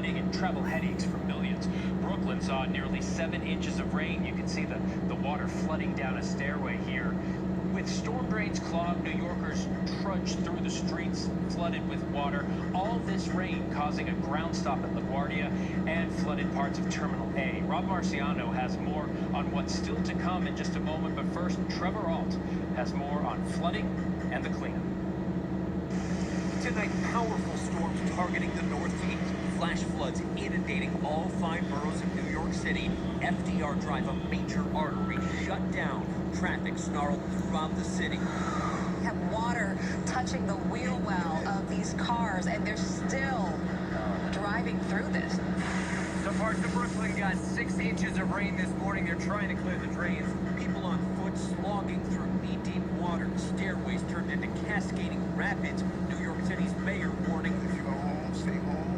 flooding and travel headaches for millions. Brooklyn saw nearly 7 inches of rain. You can see the water flooding down a stairway here. With storm drains clogged, New Yorkers trudged through the streets flooded with water. All this rain causing a ground stop at LaGuardia and flooded parts of Terminal A. Rob Marciano has more on what's still to come in just a moment, but first, Trevor Ault has more on flooding and the cleanup. Tonight, powerful storms targeting the Northeast. Flash floods inundating all 5 boroughs of New York City. FDR Drive, a major artery, shut down. Traffic snarled throughout the city. We have water touching the wheel well of these cars, and they're still driving through this. Some parts of Brooklyn got 6 inches of rain this morning. They're trying to clear the drains. People on foot slogging through knee-deep water. Stairways turned into cascading rapids. New York City's mayor warning. If you are home, stay home.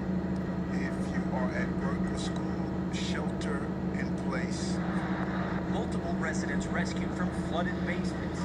If you are at work or school, shelter in place. Multiple residents rescued from flooded basements.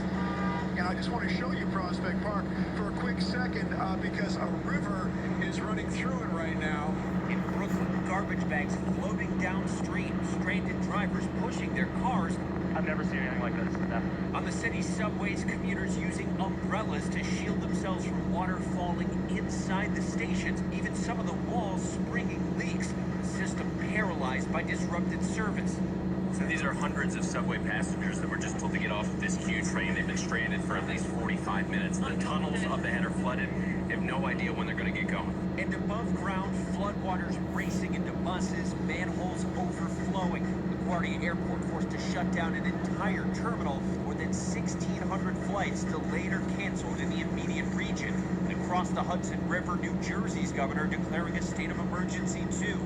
And I just want to show you Prospect Park for a quick second because a river is running through it right now. In Brooklyn, garbage bags floating downstream, stranded drivers pushing their cars. I've never seen anything like this. Never. On the city's subways, commuters using umbrellas to shield themselves from water falling inside the stations. Even some of the walls springing leaks. The system paralyzed by disrupted service. So these are hundreds of subway passengers that were just told to get off of this huge train. They've been stranded for at least 45 minutes. The tunnels up ahead are flooded. They have no idea when they're going to get going. And above ground, floodwaters racing into buses, manholes overflowing. LaGuardia Airport forced to shut down an entire terminal. More than 1,600 flights delayed or canceled in the immediate region. And across the Hudson River, New Jersey's governor declaring a state of emergency too.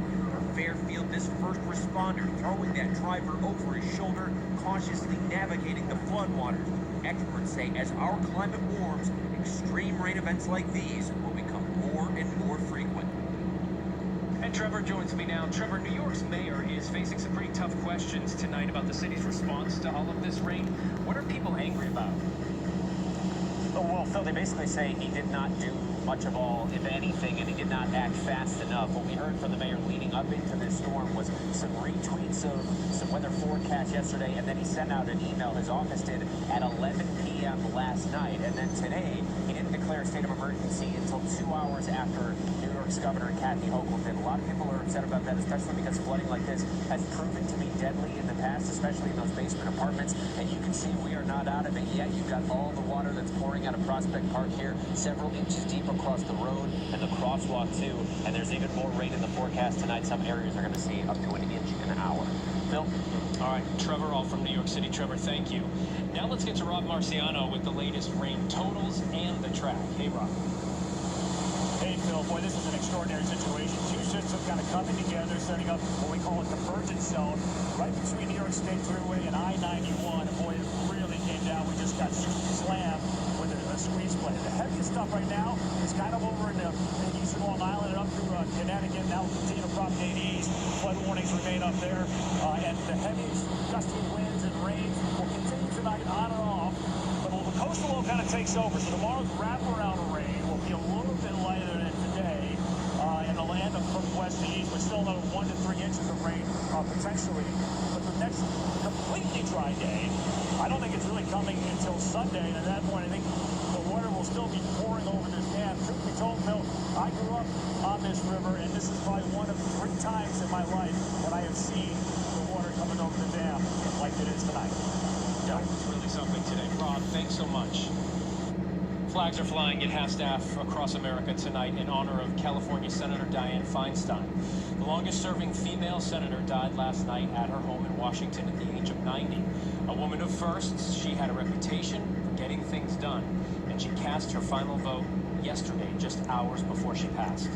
Fairfield, this first responder throwing that driver over his shoulder, cautiously navigating the floodwaters. Experts say as our climate warms, extreme rain events like these will become more and more frequent. And Trevor joins me now. Trevor, New York's mayor is facing some pretty tough questions tonight about the city's response to all of this rain. What are people angry about? Oh, well, Phil, they basically say he did not do much of all, if anything, and he did not act fast enough. What we heard from the mayor leading up into this storm was some retweets of some weather forecast yesterday, and then he sent out an email, his office did, at 11 p.m. last night. And then today, he didn't declare a state of emergency until 2 hours after New York's Governor Kathy Hochul did. A lot of people are upset about that, especially because flooding like this has proven to be deadly in the past, especially in those basement apartments. And you can see we are not out of it yet. You've got all the water that's pouring out of Prospect Park here, several inches deep across the road and the crosswalk too. And there's even more rain in the forecast tonight. Some areas are going to see up to an inch an hour. Phil? All right, Trevor Ault from New York City. Trevor, thank you. Now let's get to Rob Marciano with the latest rain totals and the track. Hey, Rob. Hey, Phil, boy, this is an extraordinary situation. Two systems kind of coming together, setting up what we call a convergence zone right between New York State Thruway and I-91. And boy, it really came down. We just got slammed with a squeeze plate. The heaviest stuff right now is kind of over in eastern Long Island and up through Connecticut. Now we'll continue to propagate east. Flood warnings remain up there. And the heaviest gusty winds and rains will continue tonight on and off. But the coastal low kind of takes over. So tomorrow's wraparound rain will be a little bit lighter than today. And the land from west to east, but still another 1 to 3 inches of rain potentially. But the next completely dry day, I don't think it's really coming until Sunday. And at that point, I think the water will still be pouring over this dam. Truth be told, Phil, I grew up on this river, and this is probably one of 3 times in my life that I have seen the water coming over the dam like it is tonight. Yeah, it's really something today. Rob, thanks so much. Flags are flying at half-staff across America tonight in honor of California Senator Dianne Feinstein. The longest-serving female senator died last night at her home in Washington at the age of 90. A woman of firsts, she had a reputation for getting things done, and she cast her final vote yesterday, just hours before she passed.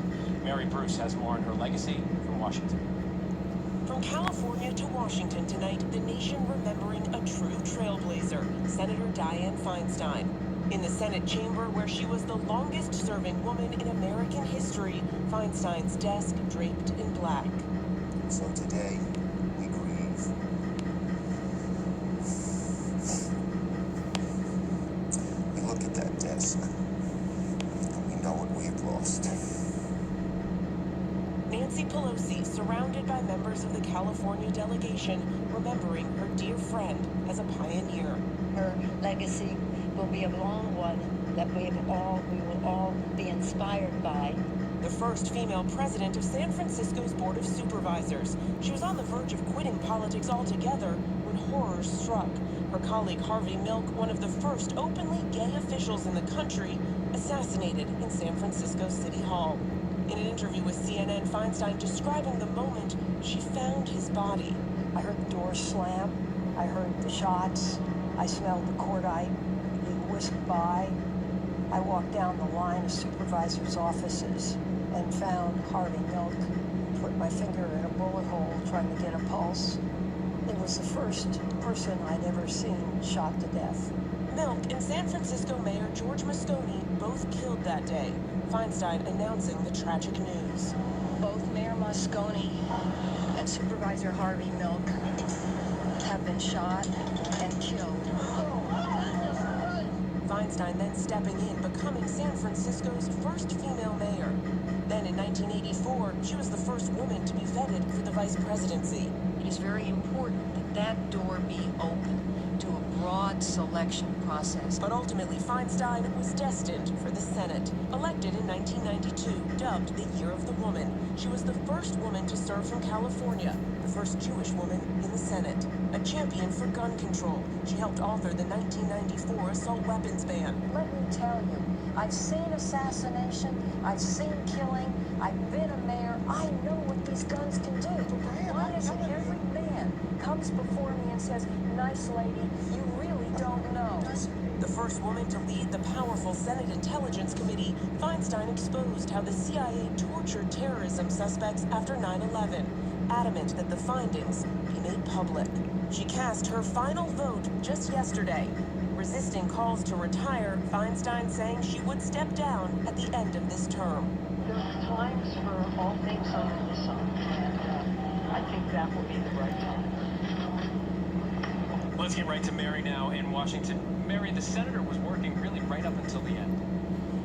Mary Bruce has more on her legacy from Washington. From California to Washington tonight, the nation remembering a true trailblazer, Senator Dianne Feinstein. In the Senate chamber, where she was the longest-serving woman in American history, Feinstein's desk draped in black. So today, we grieve. We look at that desk, and we know what we have lost. Nancy Pelosi surrounded by members of the California delegation, remembering her dear friend as a pioneer. Her legacy will be a long one that we will all be inspired by. The first female president of San Francisco's Board of Supervisors. She was on the verge of quitting politics altogether when horror struck. Her colleague Harvey Milk, one of the first openly gay officials in the country, assassinated in San Francisco City Hall. In an interview with CNN, Feinstein describing the moment she found his body. I heard the door slam. I heard the shots. I smelled the cordite being whisked by. I walked down the line of supervisors' offices and found Harvey Milk. Put my finger in a bullet hole trying to get a pulse. It was the first person I'd ever seen shot to death. Milk and San Francisco Mayor George Moscone both killed that day. Feinstein announcing the tragic news. Both Mayor Moscone and Supervisor Harvey Milk have been shot and killed. Feinstein then stepping in, becoming San Francisco's first female mayor. Then in 1984, she was the first woman to be vetted for the vice presidency. It is very important that that door be open to a broad selection process. But ultimately, Feinstein was destined for the Senate. Elected in 1992, dubbed the Year of the Woman, she was the first woman to serve from California, the first Jewish woman in the Senate. A champion for gun control, she helped author the 1994 assault weapons ban. Let me tell you, I've seen assassination, I've seen killing, I've been a mayor, I know what these guns can do. Why is it every man comes before me and says, nice lady, you really don't know? The first woman to lead the powerful Senate Intelligence Committee, Feinstein exposed how the CIA tortured terrorism suspects after 9/11, adamant that the findings be made public. She cast her final vote just yesterday, resisting calls to retire, Feinstein saying she would step down at the end of this term. There's times for all things under the sun, and I think that will be the right time. Let's get right to Mary now in Washington. Mary, the senator was working really right up until the end.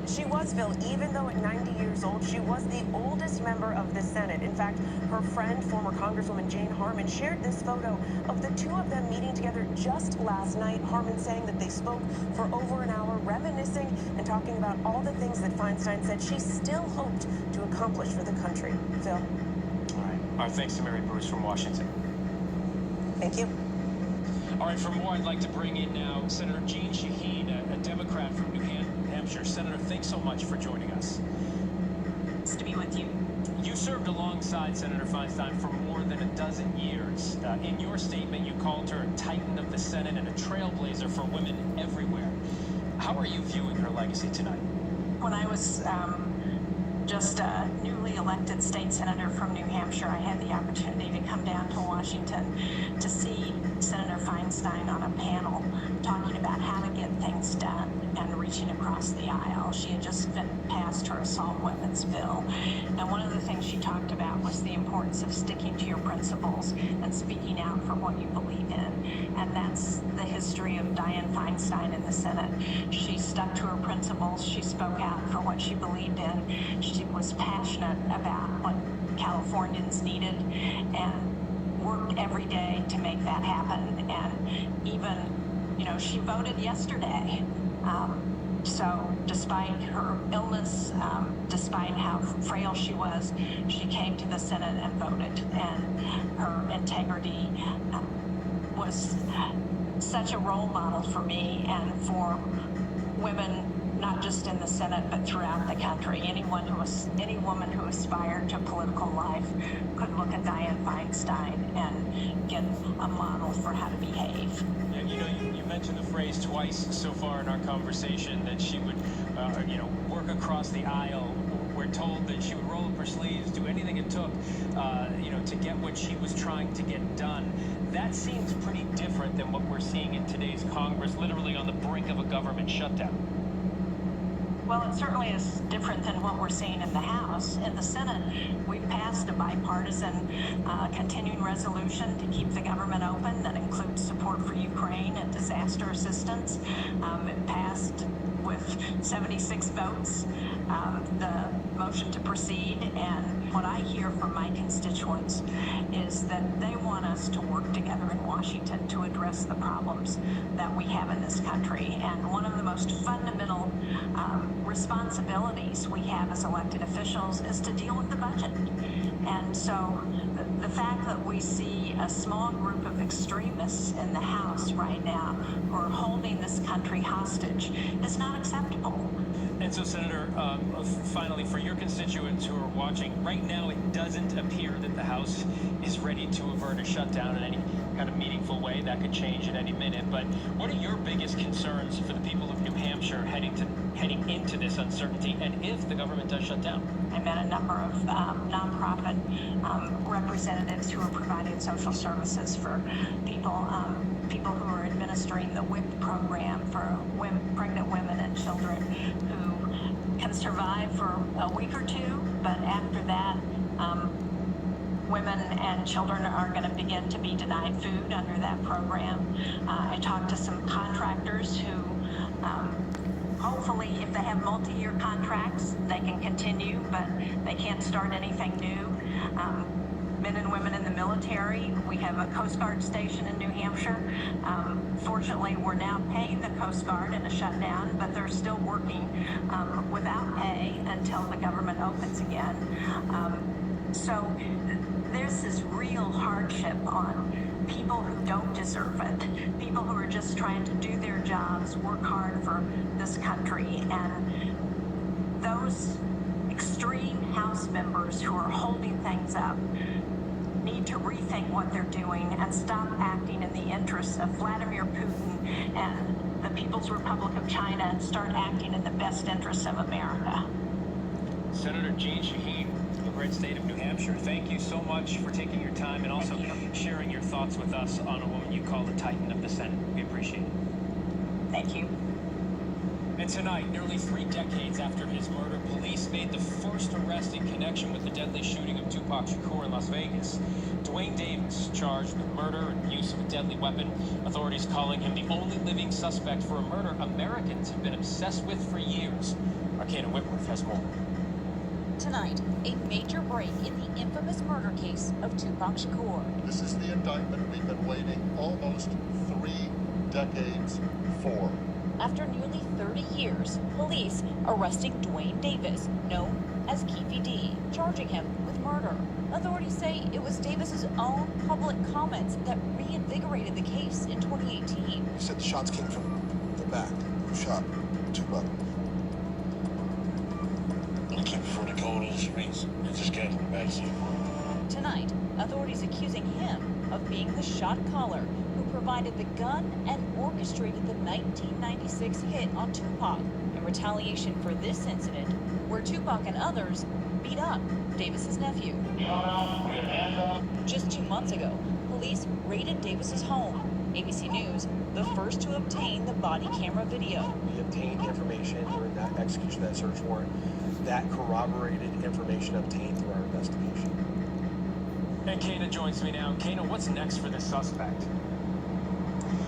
She was, Phil, even though at 90 years old, she was the oldest member of the Senate. In fact, her friend, former Congresswoman Jane Harman, shared this photo of the two of them meeting together just last night. Harman saying that they spoke for over an hour, reminiscing and talking about all the things that Feinstein said she still hoped to accomplish for the country. Phil? All right. Our thanks to Mary Bruce from Washington. Thank you. All right, for more, I'd like to bring in now Senator Jeanne Shaheen, a Democrat from New Hampshire. Senator, thanks so much for joining us. It's to be with you. You served alongside Senator Feinstein for more than a dozen years. In your statement, you called her a titan of the Senate and a trailblazer for women everywhere. How are you viewing her legacy tonight? When I was just a newly elected state senator from New Hampshire, I had the opportunity to come down to Washington to see Senator Feinstein on a panel talking about how to get things done and reaching across the aisle. She had just been passed her assault weapons bill, and one of the things she talked about was the importance of sticking to your principles and speaking out for what you believe in. And that's the history of Dianne Feinstein in the Senate. She stuck to her principles. She spoke out for what she believed in. She was passionate about what Californians needed and worked every day to make that happen. And even, she voted yesterday. So despite her illness, despite how frail she was, she came to the Senate and voted. And her integrity was such a role model for me and for women, not just in the Senate, but throughout the country. Any woman who aspired to political life could look at Dianne Feinstein and get a model for how to behave. You mentioned the phrase twice so far in our conversation that she would, work across the aisle. We're told that she would roll up her sleeves, do anything it took, to get what she was trying to get done. That seems pretty different than what we're seeing in today's Congress, literally on the brink of a government shutdown. Well, it certainly is different than what we're seeing in the House. In the Senate, we've passed a bipartisan continuing resolution to keep the government open that includes support for Ukraine and disaster assistance. It passed with 76 votes, the motion to proceed. And what I hear from my constituents is that they want us to work together in Washington to address the problems that we have in this country. And one of the most fundamental responsibilities we have as elected officials is to deal with the budget. And so the fact that we see a small group of extremists in the House right now who are holding this country hostage is not acceptable. And so, Senator, finally, for your constituents who are watching, right now it doesn't appear that the House is ready to avert a shutdown in any kind of meaningful way. That could change at any minute. But what are your biggest concerns for the people of New Hampshire heading into this uncertainty, and if the government does shut down? I met a number of nonprofit representatives who are providing social services for people who are administering the WIC program for pregnant women and children who can survive for a week or two, but after that, women and children are going to begin to be denied food under that program. I talked to some contractors who hopefully, if they have multi-year contracts, they can continue, but they can't start anything new. Men and women in the military, we have a Coast Guard station in New Hampshire. Fortunately, we're now paying the Coast Guard in a shutdown, but they're still working without pay until the government opens again. So there's this real hardship on people who don't deserve it, people who are just trying to do their jobs, work hard for this country, and those extreme House members who are holding things up need to rethink what they're doing and stop acting in the interests of Vladimir Putin and the People's Republic of China and start acting in the best interests of America. Senator Jean Shaheen, the great state of New Hampshire, thank you so much for taking your time and also sharing your thoughts with us on a woman you call the Titan of the Senate. We appreciate it. Thank you. And tonight, nearly 3 decades after his murder, police made the first arrest in connection with the deadly shooting of Tupac Shakur in Las Vegas. Dwayne Davis, charged with murder and use of a deadly weapon, authorities calling him the only living suspect for a murder Americans have been obsessed with for years. Arcana Whitworth has more. Tonight, a major break in the infamous murder case of Tupac Shakur. This is the indictment we've been waiting almost 3 decades for. After nearly 30 years, police arresting Dwayne Davis, known as Keefy D, charging him with murder. Authorities say it was Davis's own public comments that reinvigorated the case in 2018. He said the shots came from the back. Who shot Tupac? Looking for the code on the streets and just came from the backseat. Tonight, authorities accusing him of being the shot caller who provided the gun and orchestrated the 1996 hit on Tupac in retaliation for this incident, where Tupac and others beat up Davis's nephew. Just 2 months ago, police raided Davis's home. ABC News, the first to obtain the body camera video. We obtained information during that execution of that search warrant that corroborated information obtained through our investigation. And Kana joins me now. Kana, what's next for this suspect?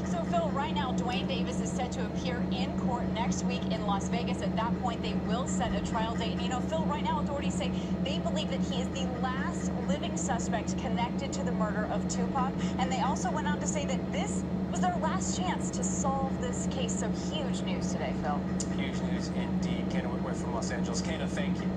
So, Phil, right now, Dwayne Davis is set to appear in court next week in Las Vegas. At that point, they will set a trial date. And, you know, Phil, right now, authorities say they believe that he is the last living suspect connected to the murder of Tupac. And they also went on to say that this was their last chance to solve this case. So, huge news today, Phil. Huge news indeed. Kana Whitworth from Los Angeles. Kana, thank you.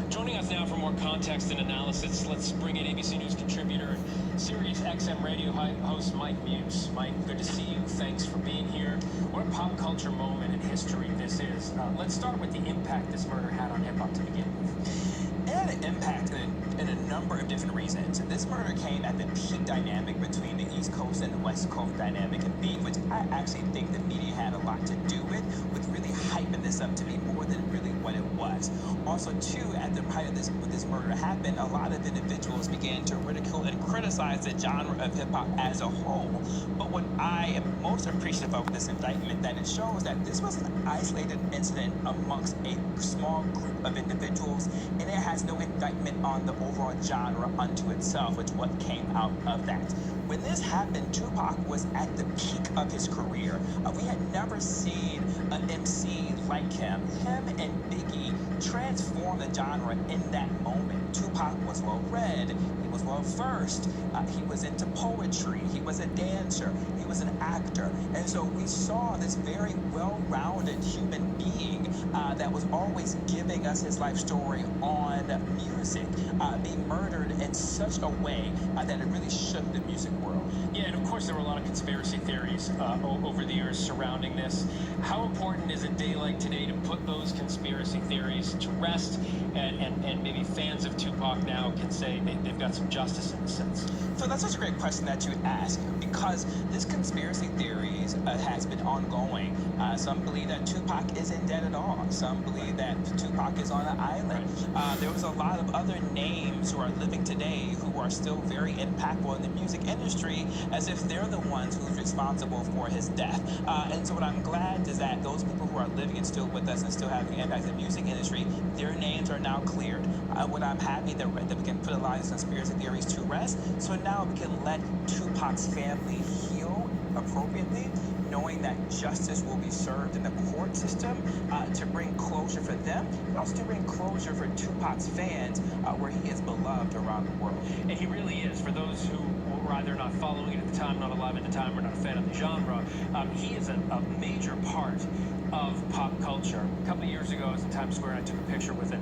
Joining us now for more context and analysis, let's bring in ABC News contributor and Sirius XM radio host Mike Muse. Mike, good to see you. Thanks for being here. What a pop culture moment in history this is. Let's start with the impact this murder had on hip-hop to begin with. It had an impact in a number of different reasons. This murder came at the peak dynamic between the East Coast and the West Coast dynamic and beef, which I actually think the media had a lot to do with really hyping this up to be more than really what it was. Also, too, at the height of this murder happened, a lot of individuals began to ridicule and criticize the genre of hip-hop as a whole. But what I am most appreciative of this indictment, that it shows that this was an isolated incident amongst a small group of individuals, and it has no indictment on the overall genre unto itself, which what came out of that. when this happened, Tupac was at the peak of his career. We had never seen an MC like him. Him and Biggie transformed the genre in that moment. Tupac was well-read. He was well-versed. He was into poetry. He was a dancer. He was an actor. And so we saw this very well-rounded human being that was always giving us his life story on music be murdered in such a way that it really shook the music world. Yeah, and of course there were a lot of conspiracy theories over the years surrounding this. How important is a day like today to put those conspiracy theories to rest, and maybe fans of Tupac now can say they've got some justice in a sense? So that's such a great question that you ask, because this conspiracy theories has been ongoing. Some believe that Tupac isn't dead at all. Some believe that Tupac is on an island. There was a lot of other names who are living today who are still very impactful in the music industry, as if they're the ones who's responsible for his death. And so what I'm glad is that those people who are living and still with us and still having impact in the music industry, their names are now cleared. What I'm happy that we can put a lot of conspiracy theories to rest, so now we can let Tupac's family heal appropriately, knowing that justice will be served in the court system to bring closure for them, and also to bring closure for Tupac's fans, where he is beloved around the world. And he really is. For those who were either not following it at the time, not alive at the time, or not a fan of the genre, he is a major part of pop culture. A couple of years ago, I was in Times Square and I took a picture with a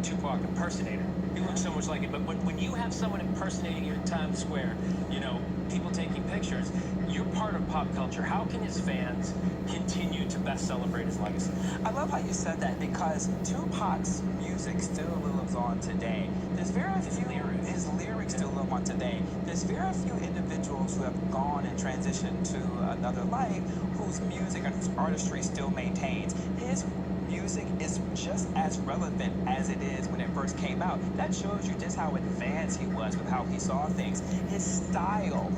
Tupac impersonator. He looks so much like it, but when you have someone impersonating you in Times Square, you know, people taking pictures, you're part of pop culture. How can his fans continue to best celebrate his legacy? I love how you said that, because Tupac's music still lives on today. There's very few, his lyrics still live on today. There's very few individuals who have gone and transitioned to another life whose music and whose artistry still maintains. His music is just as relevant as it is when it first came out. That shows you just how advanced he was with how he saw things. His style,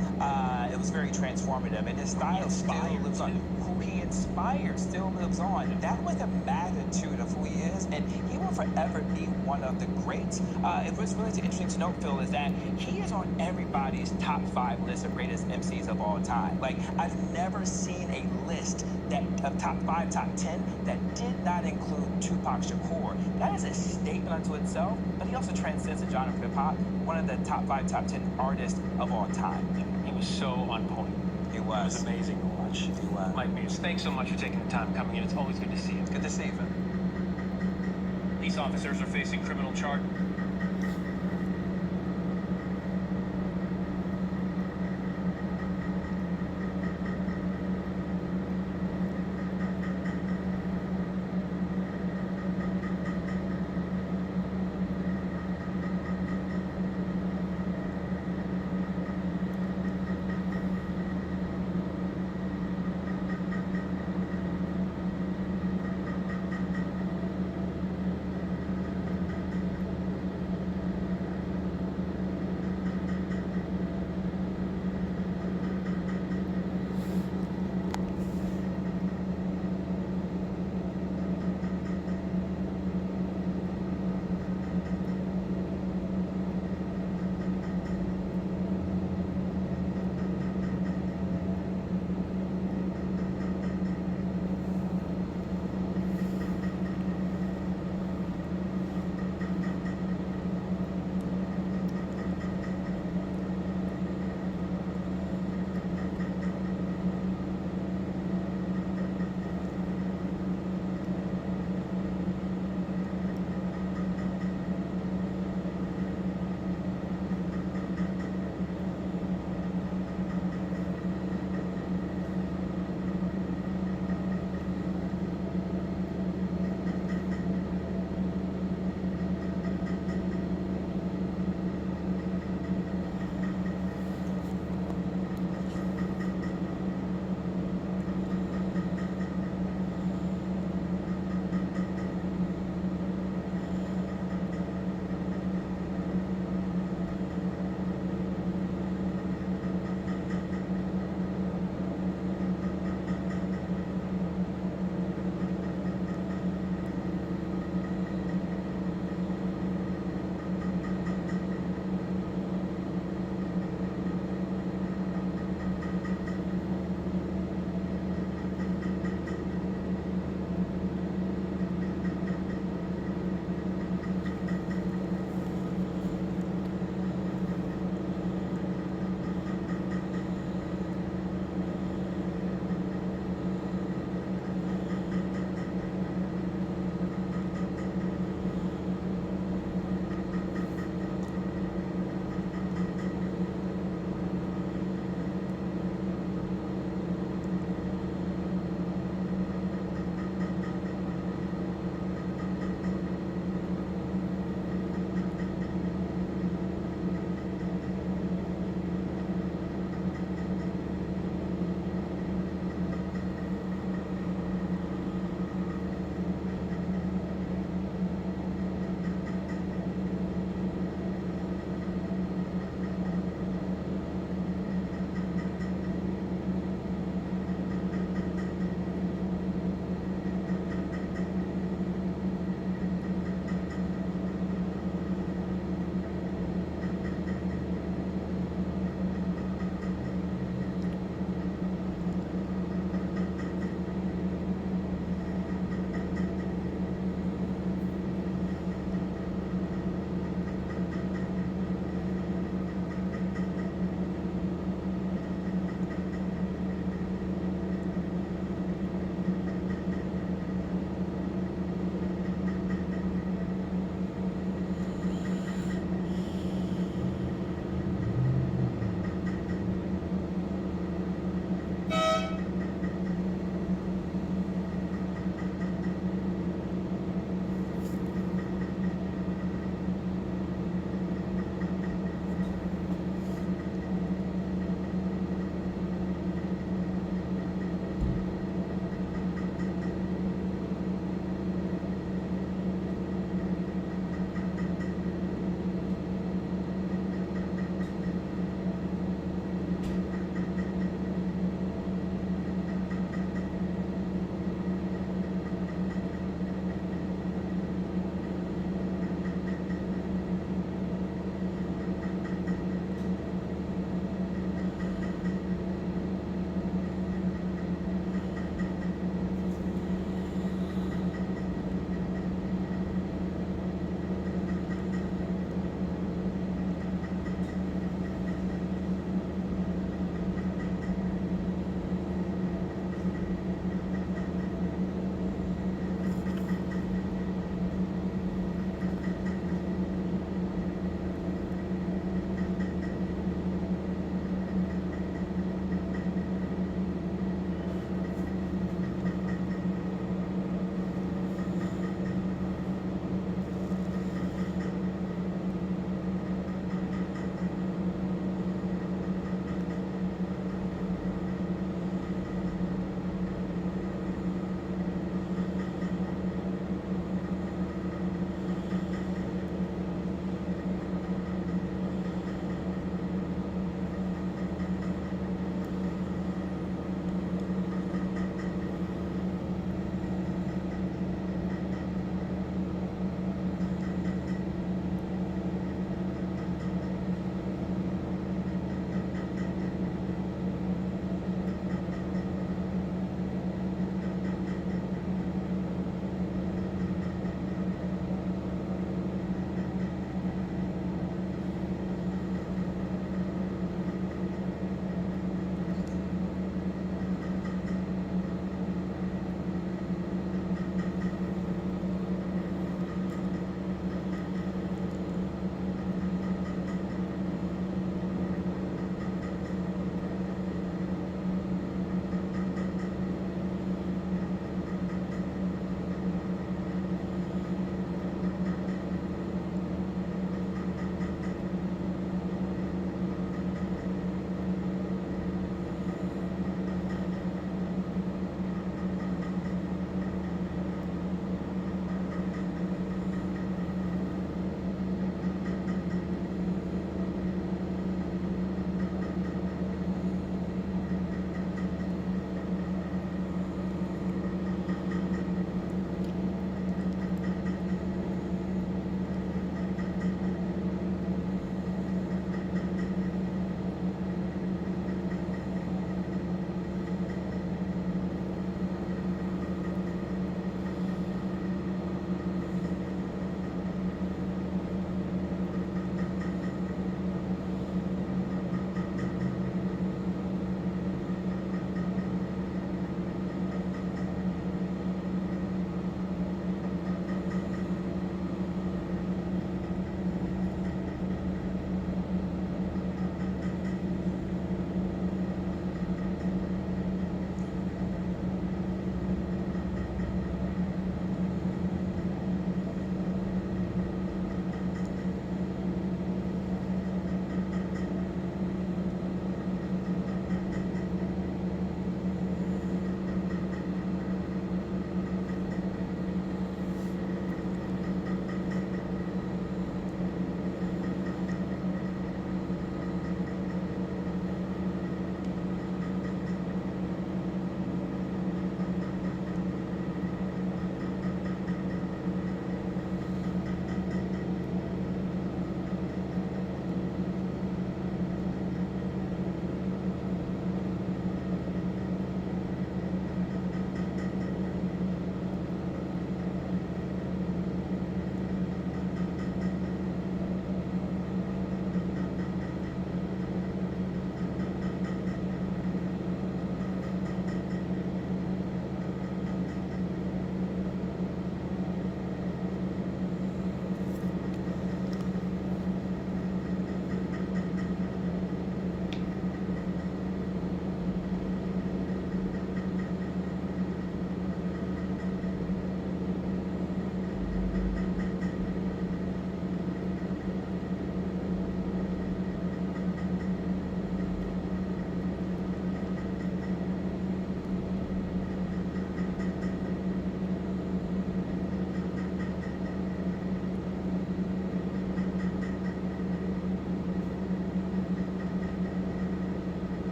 it was very transformative, and his style still lives on. Who he inspired still lives on. That was the magnitude of who he is, and he will forever be one of the greats. It was really interesting to note, Phil, is that he is on everybody's top 5 list of greatest MCs of all time. Like, I've never seen a list that of top 5, top 10 that did not include Tupac Shakur. That is a statement unto itself, but he also transcends the genre of hip-hop, one of the top 5, top 10 artists of all time. He was so on point. He was. It was amazing to watch. He was. Mike Muse, thanks so much for taking the time coming in. It's always good to see you. Good to see you. Police officers are facing criminal charges.